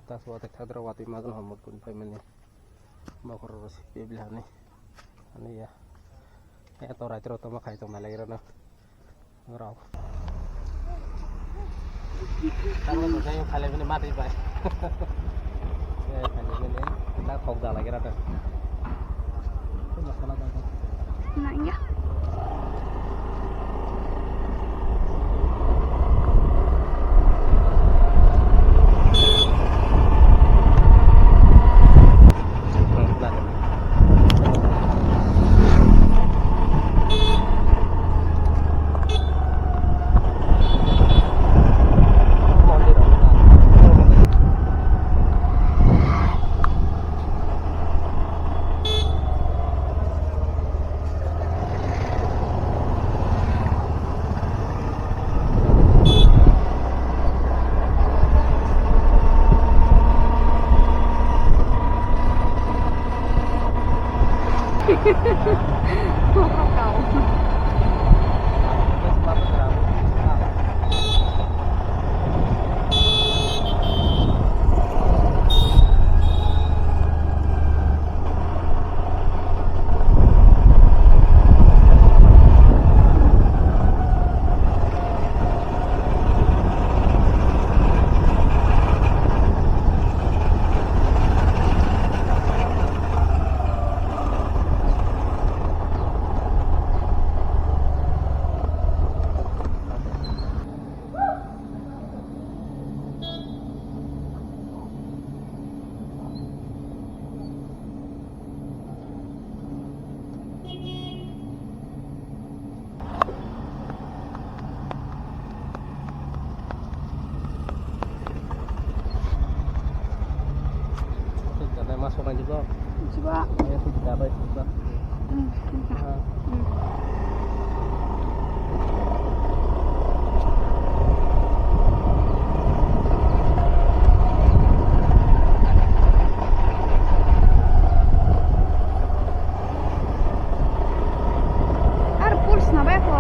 tas watek hadrawati makan hamut pun family bakor ros bibilah nih ani ya atau racro tama khai to malai rana ngrau kalau saya yang kali ini mati pak ya kali ini kita kau dah lagi rata itu masalah apa nah ya masuk aja juga coba ya sudah apa itu juga puls na ba ko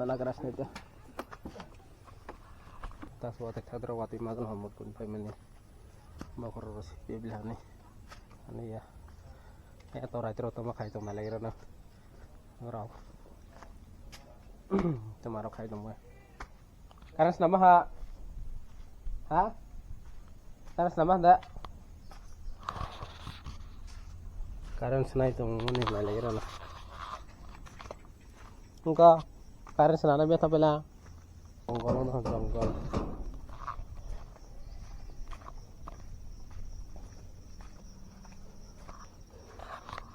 थांनो नागिरासिनो दा तासुवाते थाद्रा वाति मागन हमर कुन family bakor rosi beblane ane ya to raitro to ma khai to malagira na rau tomaro khai to mo karas nama ha karas nama da karan senai to ngone malagira na engka karan senana be tapela onggol no onggol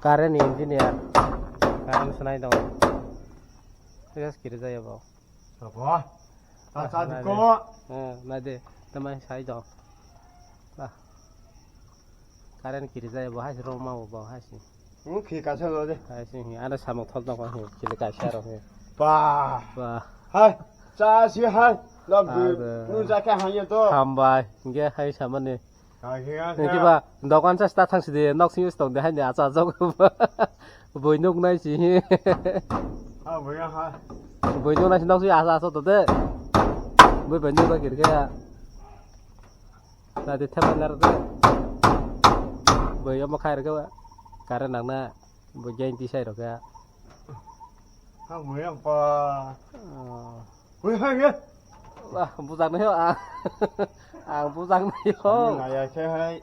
Karen engineer, Karen senai dong. Terus kiri saya bawa. Apa? Tak kok. Nade, teman saya dong. Lah, Karen kiri saya bawa hasil rumah bawa hasil. Kiri kasih lo deh. Hasil ini ada sama thol dong hasil kiri kasih roh. Bah. Bah. Hai, saya sih hai. Lagu, nu jaga hanya tu. Hambai, enggak hai sama nih. Kaya Nanti ba, dokan saya start thang sih nok sih stong deh hanya asal jauh. Bui nuk nai sih. Ah, boleh hai. Bui nuk nai sih nok sih asal tuh deh. Bui banyak lagi kira. Tadi teman ngerti. Bui yang mau kaya kira. Karena nana bui jangan tisai dok ya. Ah, boleh apa? Boleh hai ya. Wah, pusang nih ah. Ang pusang nih yo. Naya saya hai.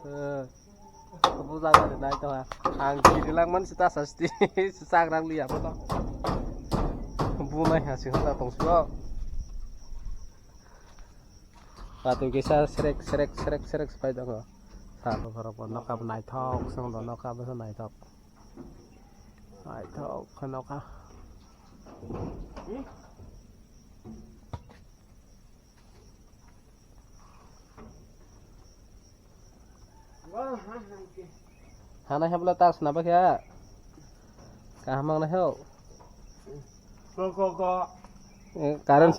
Pusang ada naik tuh ah. Ang kiri lang man sita sasti. Susah orang lihat apa tuh. Bunai hasil kita tong suo. Patu kisah serek sepeda nggak. Satu berapa nak apa naik tok, sang dono nak apa naik tok. Naik tok kenapa? Hana hebla tas napa kya? Kahamang na heo. Kok. Karen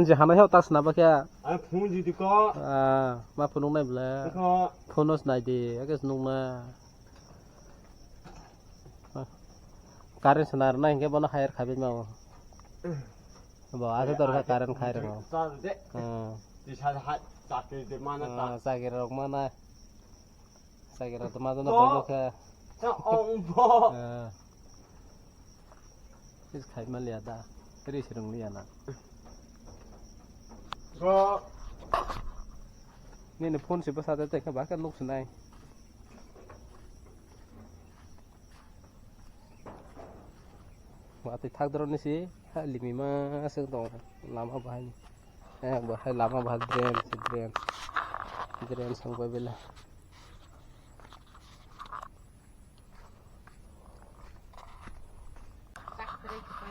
si hana heo tas napa kya? Ah, phone jadi kok. Ma phunung nai bla. Kok. Phonos nai di, agas nung na. Karen senar na hingga bono khair khabit mau. Bawa ada torka Karen khair mau. Tak deh. Di sana hat tak di mana tak. Sakira mana? Sakira teman tu nak bono ke. Tak ombo. Is khair mal lihat dah. Teri serung lihat na. Kok. Ni phone si pasal tu tak bahkan luk senai. Waktu thak drone sih, limi mah asal dong lama bahaya. Bahaya lama bahaya drain sampai bela.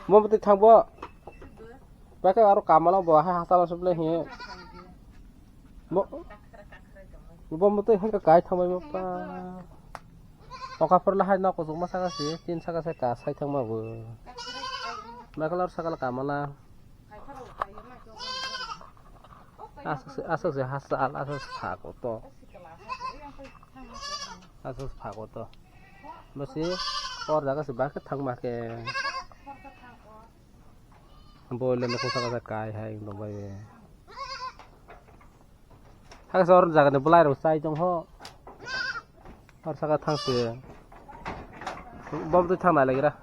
Mau betul thang bo. Pakai aru kamala bahaya hasil sebelah ni. Mau betul hang kekai thang mau pa. Oka perlah hai nak kusuk masa kasih, tin saka saya kasai thang mau. Mereka harus sakal kamala. Asal pakoto. Asal pakoto. Masih orang jaga sebab ketang make. Boleh nak kusuk kasai kai hai nombai. Hak seorang jaga ni belai rusai jong ho. Harus sakal thang sih. Bom tu thang mana lagi dah?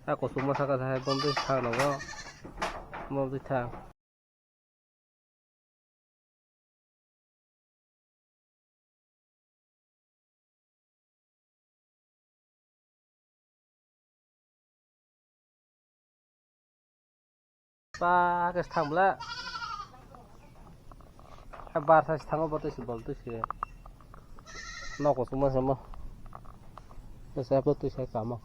Aku semua sakit saya bom tu thang logo. Bom tu thang. Pa kes thang bela. Kabar saya thang apa tu sih bom tu sih. Nak aku semua sama. Saya betul saya kamu.